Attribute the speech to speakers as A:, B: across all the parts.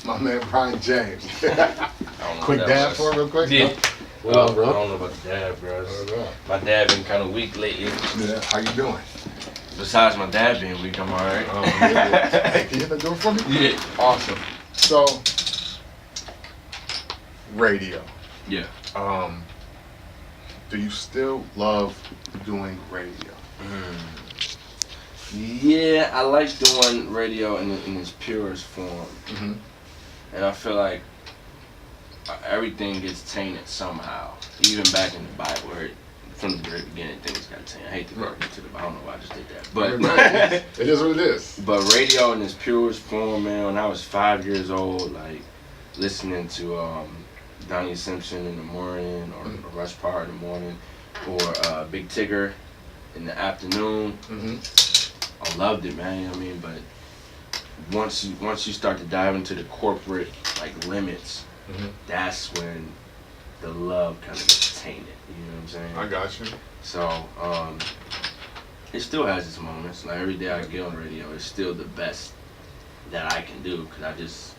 A: my man Brian James. Quick
B: what that
A: dab
B: was.
A: for him real quick?
B: Yeah.
A: No? What up,
B: I
A: bro?
B: don't know about the dab, bro.
A: What up?
B: My dad been kind of weak lately.
A: Yeah, how you doing?
B: Besides my dad being weak, I'm alright.
A: Yeah. Hey, can you hit the door for me?
B: Yeah.
A: Awesome. So, radio.
B: Yeah.
A: Do you still love doing radio?
B: Yeah, I like doing radio in its purest form.
A: Mm-hmm.
B: And I feel like everything gets tainted somehow. Even back in the Bible, where from the very beginning things got tainted. I hate to go into the Bible. I don't know why I just did that. But
A: it is what it is.
B: But radio in its purest form, man, when I was 5 years old, like listening to Donnie Simpson in the morning or Rush Power in the morning or Big Tigger in the afternoon.
A: Mm-hmm.
B: I loved it, man. I mean, but once you start to dive into the corporate like limits, that's when the love kind of gets tainted. You know what I'm saying?
A: I got you.
B: So it still has its moments. Like every day I get on the radio, it's still the best that I can do because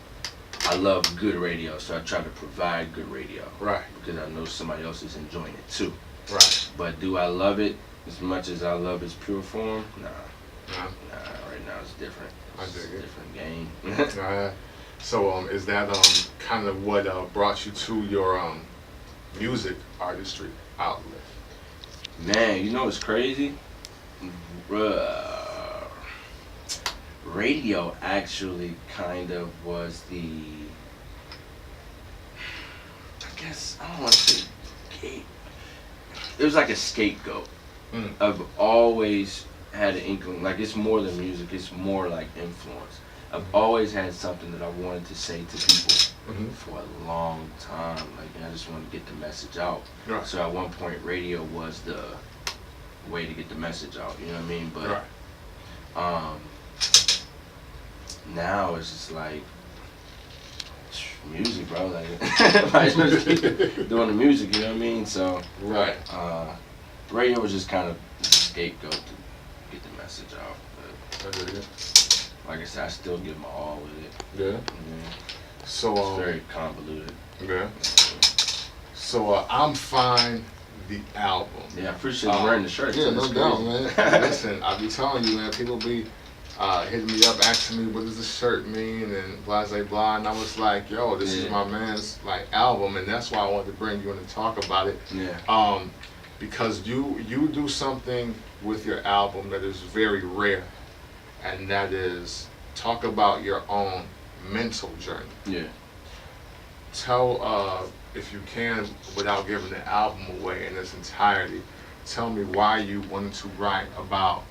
B: I love good radio, so I try to provide good radio.
A: Right.
B: Because I know somebody else is enjoying it too.
A: Right.
B: But do I love it as much as I love its pure form? Nah.
A: Nah.
B: Right now it's different.
A: I dig it.
B: Different game.
A: So is that kind of what brought you to your music artistry outlet?
B: Man, you know what's crazy? Radio actually kind of was I guess, I don't want to say gate. It was like a scapegoat. I've always had an inkling, like it's more than music, it's more like influence. I've always had something that I wanted to say to people for a long time. Like I just wanted to get the message out.
A: Right.
B: So at one point, radio was the way to get the message out. You know what I mean? But now it's just like music, bro. Like might as well just keep doing the music. You know what I mean? So radio was just kind of a scapegoat to get the message out. But like I said, I still give my all with it.
A: Yeah. So
B: it's very convoluted.
A: Yeah. So I'm Fine, the album.
B: Yeah, I appreciate you wearing the shirt.
A: Yeah, no doubt, man. Listen, I be telling you, man, people be hitting me up asking me what does this shirt mean and blah blah blah, and I was like, yo, this is my man's like album, and that's why I wanted to bring you in and talk about it.
B: Yeah.
A: Because you do something with your album that is very rare, and that is talk about your own mental journey.
B: Yeah.
A: Tell, if you can, without giving the album away in its entirety, tell me why you wanted to write about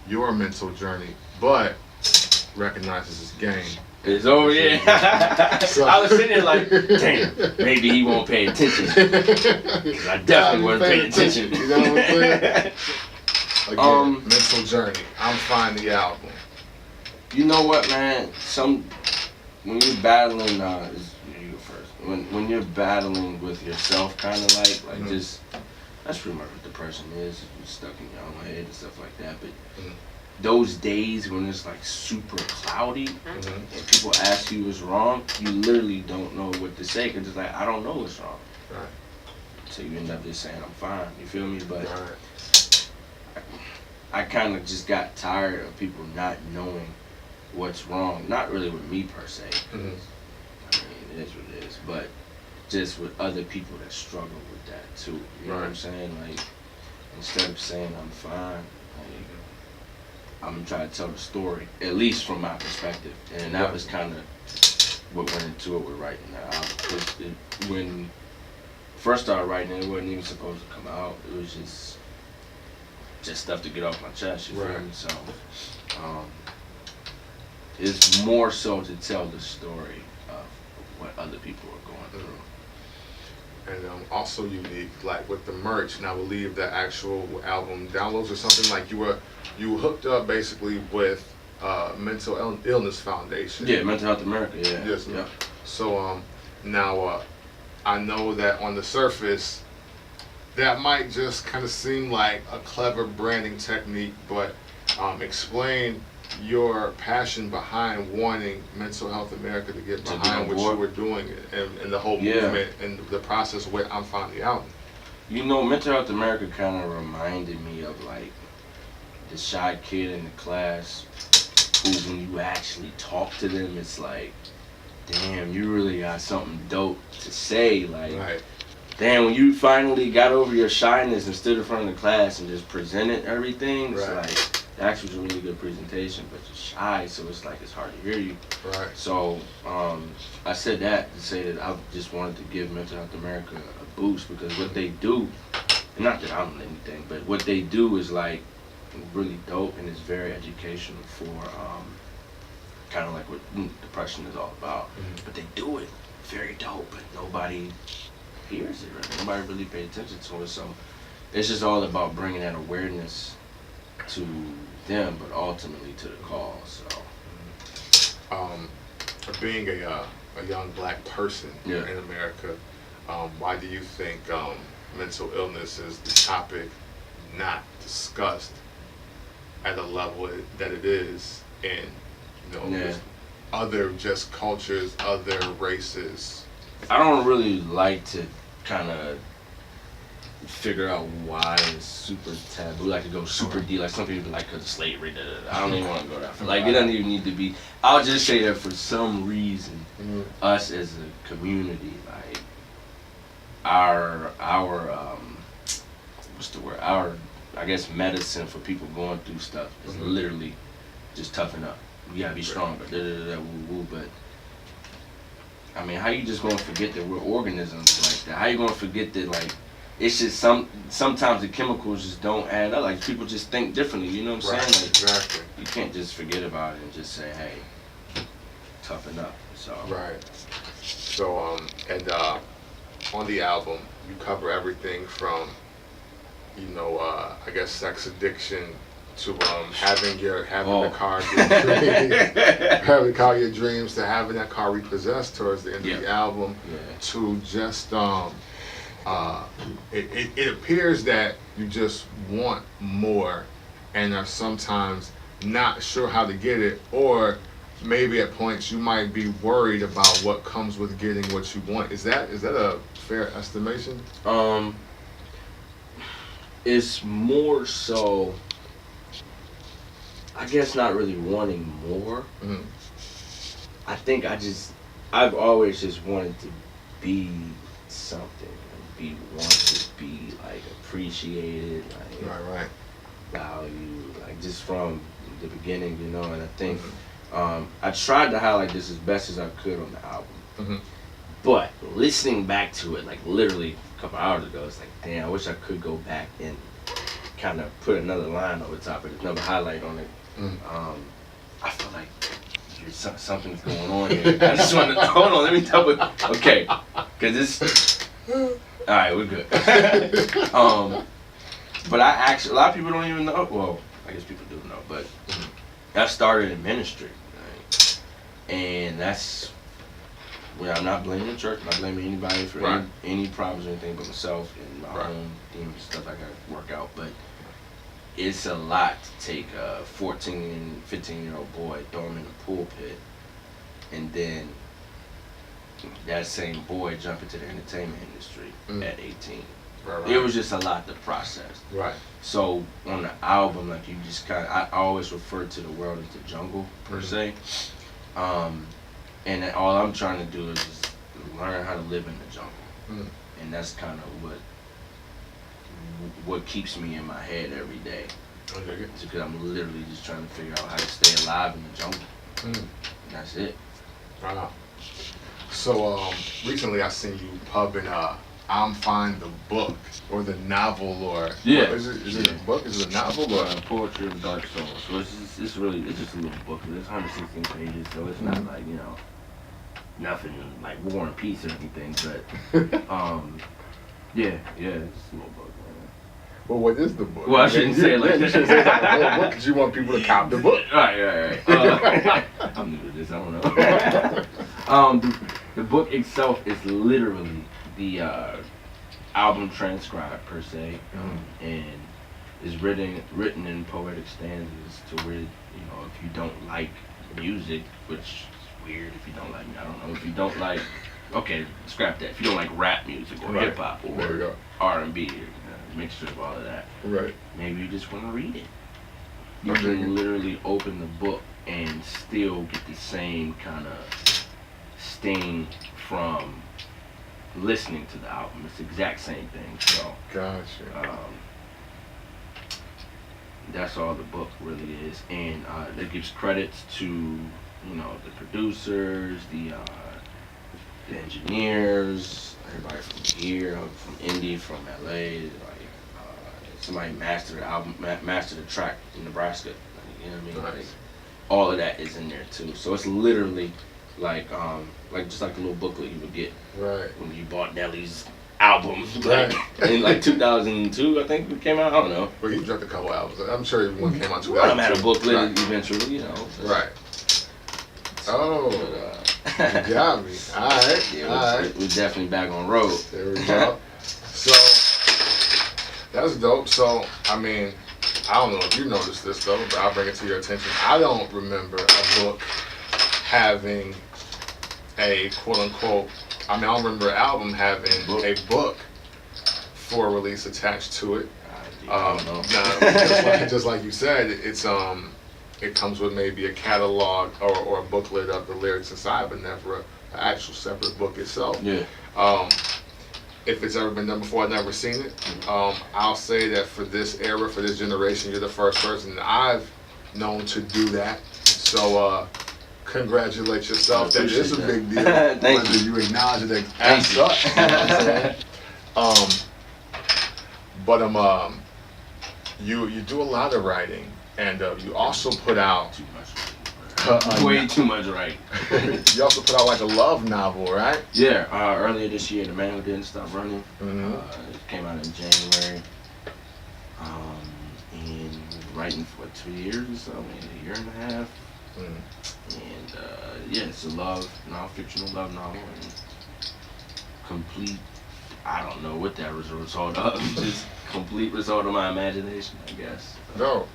A: your mental journey, but recognize this is game.
B: It's over, yeah. So, I was sitting there like, damn, maybe he won't pay attention. Because I definitely wasn't paying attention.
A: You know what I'm saying? Again, mental journey. I'm Fine, the album.
B: You know what, man? When you're battling, you go first. When you're battling with yourself, kind of like just, that's pretty much what depression is. You're stuck in your own head and stuff like that. But those days when it's like super cloudy and people ask you what's wrong, you literally don't know what to say because it's like, I don't know what's wrong.
A: Right.
B: So you end up just saying, I'm fine. You feel me? But I kind of just got tired of people not knowing what's wrong. Not really with me per se. I mean, it is what it is. But just with other people that struggle with that too. You know what I'm saying? Like, instead of saying I'm fine, like, I'm trying to tell the story, at least from my perspective. And that was kind of what went into it with writing that album. When first started writing it, wasn't even supposed to come out. It was just stuff to get off my chest, you feel me? So, it's more so to tell the story of what other people are going through.
A: And also unique, like with the merch, and I believe the actual album downloads or something, like you hooked up basically with Mental Illness Foundation.
B: Yeah, Mental Health America, yeah.
A: Yes, yeah. So now I know that on the surface, that might just kind of seem like a clever branding technique, but explain your passion behind wanting Mental Health America to get behind what you were doing and the whole movement and the process of what I'm finally out.
B: You know, Mental Health America kind of reminded me of like the shy kid in the class who, when you actually talk to them, it's like, damn, you really got something dope to say. Like,
A: right.
B: Damn, when you finally got over your shyness and stood in front of the class and just presented everything, it's like, that actually was a really good presentation, but you're shy, so it's like it's hard to hear you.
A: Right.
B: So I said that to say that I just wanted to give Mental Health America a boost, because what they do, and not that I'm anything, but what they do is like really dope, and it's very educational for kind of like what depression is all about. Mm-hmm. But they do it very dope, but nobody hears it, right? Nobody really pays attention to it. So it's just all about bringing that awareness to them, but ultimately to the cause. So,
A: being a young black person in America, why do you think mental illness is the topic not discussed at a level that it is in, other just cultures, other races?
B: I don't really like to kind of figure out why it's super taboo. Like to go super deep. Like some people be like, because of slavery. I don't even want to go that far. Like it doesn't even need to be. I'll just say that for some reason, us as a community, like our what's the word? Our, I guess, medicine for people going through stuff is literally just toughen up. You gotta be stronger. But I mean, how you just gonna forget that we're organisms like that? How you gonna forget that, like, it's just sometimes the chemicals just don't add up. Like, people just think differently, you know what I'm saying? Like,
A: exactly.
B: You can't just forget about it and just say, hey, toughen up. So.
A: Right. So, on the album, you cover everything from, I guess, sex addiction to having the car having the car your dreams, to having that car repossessed towards the end of the album, to just it appears that you just want more and are sometimes not sure how to get it, or maybe at points you might be worried about what comes with getting what you want. Is that a fair estimation?
B: It's more so, I guess, not really wanting more. Mm-hmm. I think I've always just wanted to be something, want to be like appreciated, like valued, like just from the beginning, And I think I tried to highlight this as best as I could on the album. Mm-hmm. But listening back to it, like literally a couple hours ago, it's like, damn, I wish I could go back and kind of put another line over top of it, another highlight on it. I feel like something's going on here. I just want to, hold on, let me tell you. Okay, because this, all right, we're good. But I actually, a lot of people don't even know, well, I guess people do know, but I started in ministry, right? And that's, well, I'm not blaming the church, I'm not blaming anybody for any problems or anything but myself and my own demons and stuff I got to work out. But it's a lot to take a 14 and 15-year-old boy, throw him in the pulpit, and then that same boy jump into the entertainment industry at 18. It was just a lot to process. Right. So on the album, like you just kind of, I always refer to the world as the jungle per se. And all I'm trying to do is just learn how to live in the jungle. And that's kind of what keeps me in my head every day. Okay. It's because I'm literally just trying to figure out how to stay alive in the jungle. And that's it.
A: Right. So recently I seen you pubbing I'm Fine the book, or the novel, or is it a book? Is it a novel or
B: Poetry of Dark Souls? So it's just a little book. It's 116 pages, so it's not like nothing like War and Peace or anything. But it's a little book.
A: Well, what is the book?
B: Well, I shouldn't say it like that.
A: You shouldn't say it's like a whole book because you want people to cop the book.
B: Right. I'm new to this. I don't know. The book itself is literally the album transcribed per se, and is written in poetic stanzas to where You know, if you don't like music, which is weird if you don't like, I don't know, if you don't like, okay, scrap that. If you don't like rap music or
A: Right.
B: hip hop
A: There we
B: or
A: go.
B: R&B, or mixture of all of that,
A: Right.
B: maybe you just want to read it. You
A: Okay.
B: can literally open the book and still get the same kind of sting from listening to the album. It's the exact same thing. So
A: Gotcha.
B: that's all the book really is, and it gives credits to, you know, the producers, the engineers, everybody from here, from Indy, from LA. Like somebody mastered the album, mastered the track in Nebraska. Like, you know what I mean?
A: Nice.
B: Like, all of that is in there too. So it's literally like just like a little booklet you would get
A: Right.
B: when you bought Nelly's album, like
A: Right.
B: in like 2002, I think it came out. I don't know.
A: Well, he dropped a couple albums. I'm sure one came out 2002.
B: Well, I'm at a booklet
A: Right.
B: eventually, you know.
A: Right. Oh,
B: But,
A: you got me. All right.
B: yeah,
A: All right.
B: we're definitely back on road.
A: There we go. So that's dope. So I mean, I don't know if you noticed this though, but I'll bring it to your attention. I don't remember a book having a quote unquote. I mean, I don't remember an album having a book for release attached to it.
B: I don't know.
A: Now, just like you said, it comes with maybe a catalog or a booklet of the lyrics inside, but never an actual separate book itself.
B: Yeah.
A: If it's ever been done before, I've never seen it. I'll say that for this era, for this generation, you're the first person that I've known to do that. So congratulate yourself. That is a big deal.
B: Thank
A: whether you acknowledge it as such. You know what I'm saying? But you do a lot of writing, and you also put out
B: Too much. Way too much right.
A: you also put out like a love novel, right?
B: Yeah. Earlier this year, The Man Who Didn't Stop Running.
A: Mm-hmm.
B: It came out in January. And writing for 2 years or so, maybe a year and a half. And yeah, it's a non-fictional love novel, and complete. I don't know what that was a result of. Just complete result of my imagination, I guess.
A: No,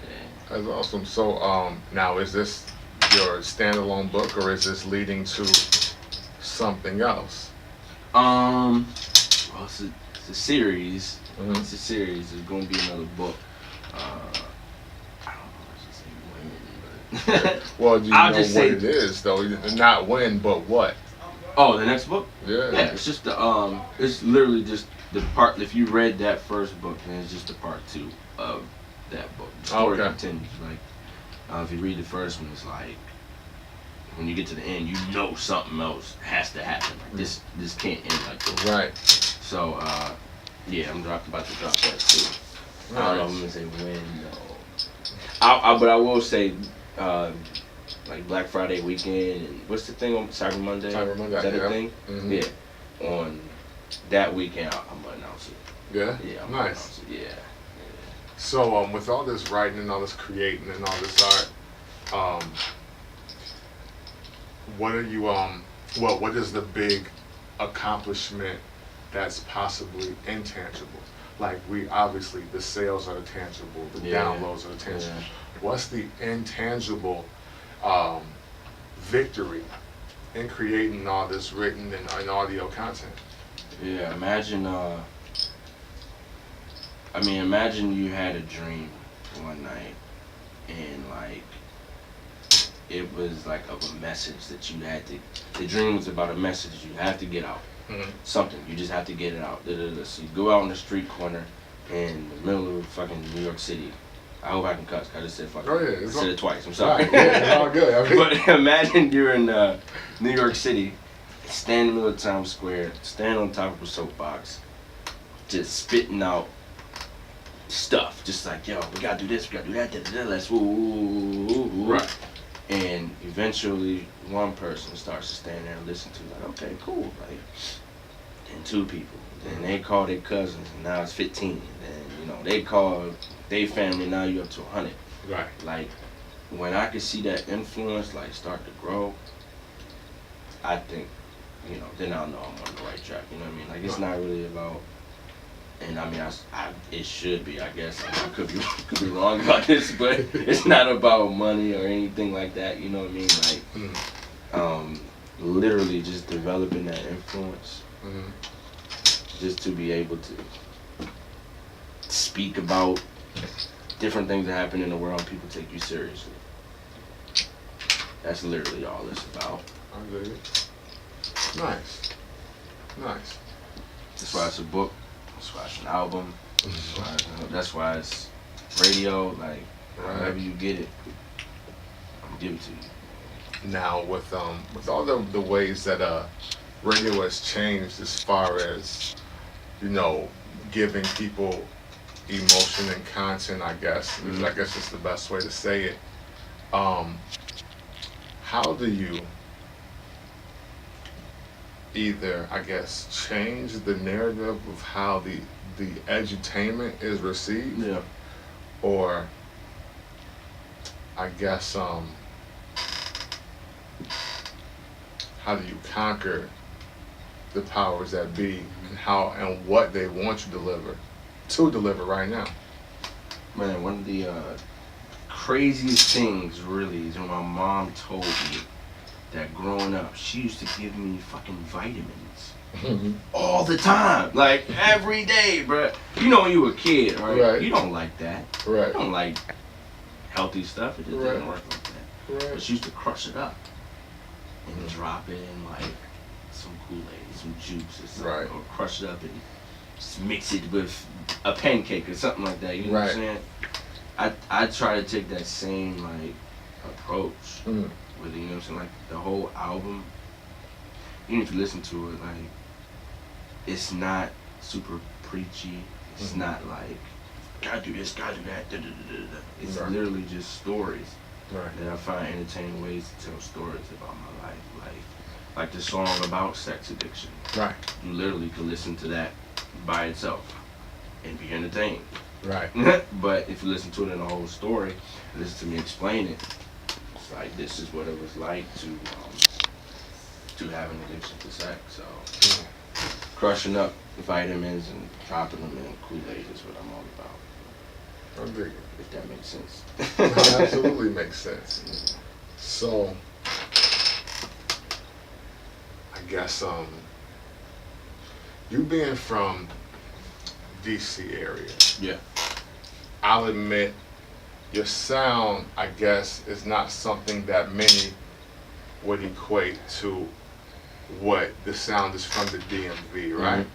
B: Yeah.
A: that's awesome. So now is this your standalone book, or is this leading to something else?
B: Well, it's a series.
A: Mhm.
B: It's a series. There's going to be another book. I don't know. I should say when, but.
A: Well, do you
B: I'll
A: know
B: just
A: what
B: say-
A: it is though? Not when, but what?
B: Oh, the next book?
A: Yeah.
B: Yeah, it's just the it's literally just the part. If you read that first book, then it's just the part 2 of that book. The story
A: Okay.
B: continues. Like, if you read the first one, it's like when you get to the end, you know something else has to happen. Like this can't end like this.
A: Right.
B: So, yeah, I'm about to drop that too. I don't know if I'm gonna say when though. But I will say, like Black Friday weekend and what's the thing on Cyber Monday?
A: Cyber Monday,
B: Is that
A: yeah.
B: a thing?
A: Mhm.
B: Yeah. On that weekend, I'm gonna announce it.
A: Yeah.
B: Yeah. I'm gonna
A: Nice.
B: announce it. Yeah.
A: So with all this writing and all this creating and all this art, what are you what is the big accomplishment that's possibly intangible? Like we obviously the sales are tangible, the
B: Yeah.
A: downloads are tangible.
B: Yeah.
A: What's the intangible victory in creating all this written and audio content?
B: Yeah. Imagine you had a dream one night, and like it was like of a message that you had to. The dream was about a message you have to get out.
A: Mm-hmm.
B: Something you just have to get it out. So you go out on the street corner in the middle of fucking New York City. I hope I can cuss. I just said fucking.
A: Oh, yeah,
B: I said it twice. I'm sorry.
A: Right, yeah, it's all good. I mean,
B: But imagine you're in New York City, stand in the middle of Times Square, stand on top of a soapbox, just spitting out stuff. Just like, yo, we gotta do this, we gotta do that, let's woo, woo, woo, woo.
A: Right.
B: And eventually one person starts to stand there and listen to it, like, okay, cool. Like, then 2 people. Then they call their cousins, and now it's 15. Then, they call their family, now you're up to 100.
A: Right.
B: Like, when I could see that influence, like, start to grow, I think, then I'll know I'm on the right track, you know what I mean? Like, it's not really about And I mean, it should be, I guess. I could be wrong about this, but it's not about money or anything like that. You know what I mean? Like, literally just developing that influence, just to be able to speak about different things that happen in the world and people take you seriously. That's literally all it's about.
A: I dig it. Nice. Nice.
B: That's why it's a book. That's why it's an album. That's why it's radio. Like, however you get it, I'm gonna give it to you.
A: Now, with all the ways that radio has changed as far as, you know, giving people emotion and content, I guess. I guess it's the best way to say it. How do you either, I guess, change the narrative of how the edutainment is received, or I guess how do you conquer the powers that be and how and what they want you to deliver right now?
B: Man, one of the craziest things really is when my mom told me that growing up, she used to give me fucking vitamins all the time, like every day, bruh. You know when you were a kid, right? You don't like that.
A: Right.
B: You don't like healthy stuff. It just doesn't work like that.
A: Right.
B: But she used to crush it up and drop it in like some Kool-Aid, some juice or something, or crush it up and just mix it with a pancake or something like that. You know what I'm saying? I try to take that same like approach with it, you know what I'm saying? Like the whole album, even if you listen to it, like it's not super preachy. It's not like gotta do this, gotta do that. Da, da, da, da, da. It's literally just stories that I find entertaining ways to tell stories about my life. Like the song about sex addiction. Right. You literally could listen to that by itself and be entertained. Right. But if you listen to it in the whole story, listen to me explain it, it's like this is what it was like to have an addiction to sex. So crushing up vitamins and dropping them in Kool-Aid is what I'm all about.
A: I dig it.
B: If that makes sense.
A: That absolutely makes sense. So I guess you being from DC area, I'll admit your sound, I guess, is not something that many would equate to what the sound is from the DMV, right?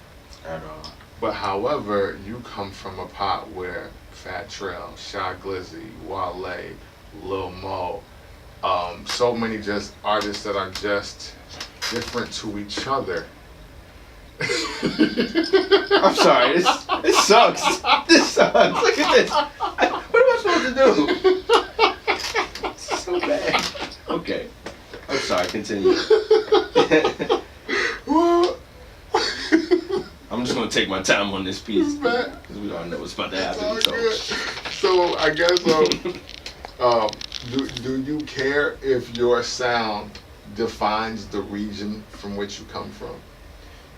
B: At all.
A: But however, you come from a pot where Fat Trail, Shy Glizzy, Wale, Lil Mo, so many just artists that are just different to each other.
B: I'm sorry, this sucks. This sucks. Look at this. What am I supposed to do? This is so bad. Okay. I'm sorry, continue.
A: Well,
B: I'm just gonna take my time on this piece because we all know what's about to happen.
A: So I guess do you care if your sound defines the region from which you come from?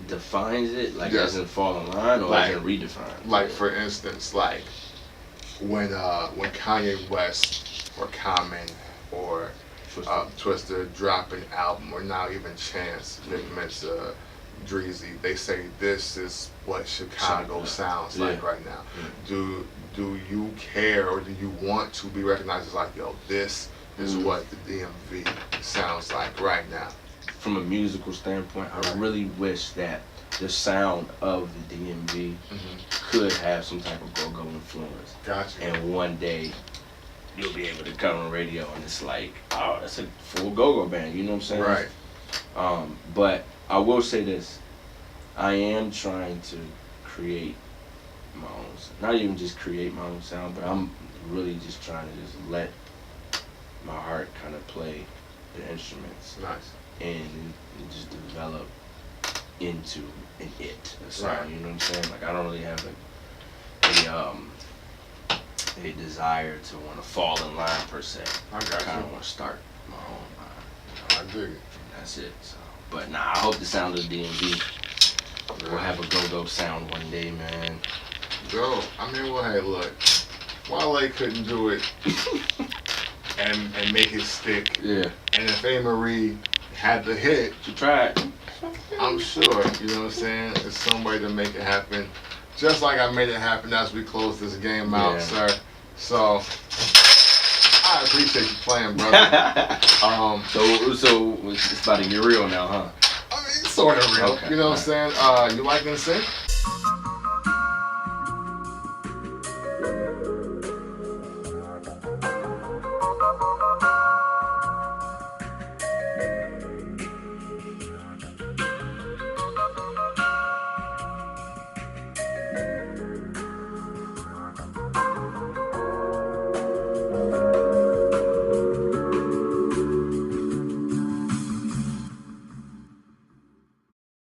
B: Defines it, like as in fall in line, or like, as in redefine?
A: Like for instance, like when Kanye West or Common or Twister drop an album, or now even Chance, Vic Mensa, Dreezy, they say this is what Chicago sounds like right now. Do you care, or do you want to be recognized as like, yo, this is what the DMV sounds like right now?
B: From a musical standpoint, I really wish that the sound of the DMV could have some type of go-go influence.
A: Gotcha.
B: And one day, you'll be able to come on radio and it's like, oh, that's a full go-go band, you know what I'm saying?
A: Right.
B: But I will say this, I am trying to create my own, not even just create my own sound, but I'm really just trying to just let my heart kind of play the instruments.
A: Nice.
B: And just develop into a sound, you know what I'm saying? Like I don't really have a desire to want to fall in line per se.
A: I
B: kind of want to start my own line.
A: I dig it.
B: And that's it. So, but nah, I hope the sound of the DMV We'll have a go-go sound one day, man.
A: Yo, I mean, well, hey, look, Wale couldn't do it and make it stick.
B: Yeah.
A: And if A. Marie had the hit,
B: She tried.
A: I'm sure, you know what I'm saying? There's some way to make it happen. Just like I made it happen as we close this game out, sir. So, I appreciate you playing, brother.
B: So it's about to get real now, huh?
A: I mean, sort of real.
B: Okay.
A: You know what I'm saying? You like to sing?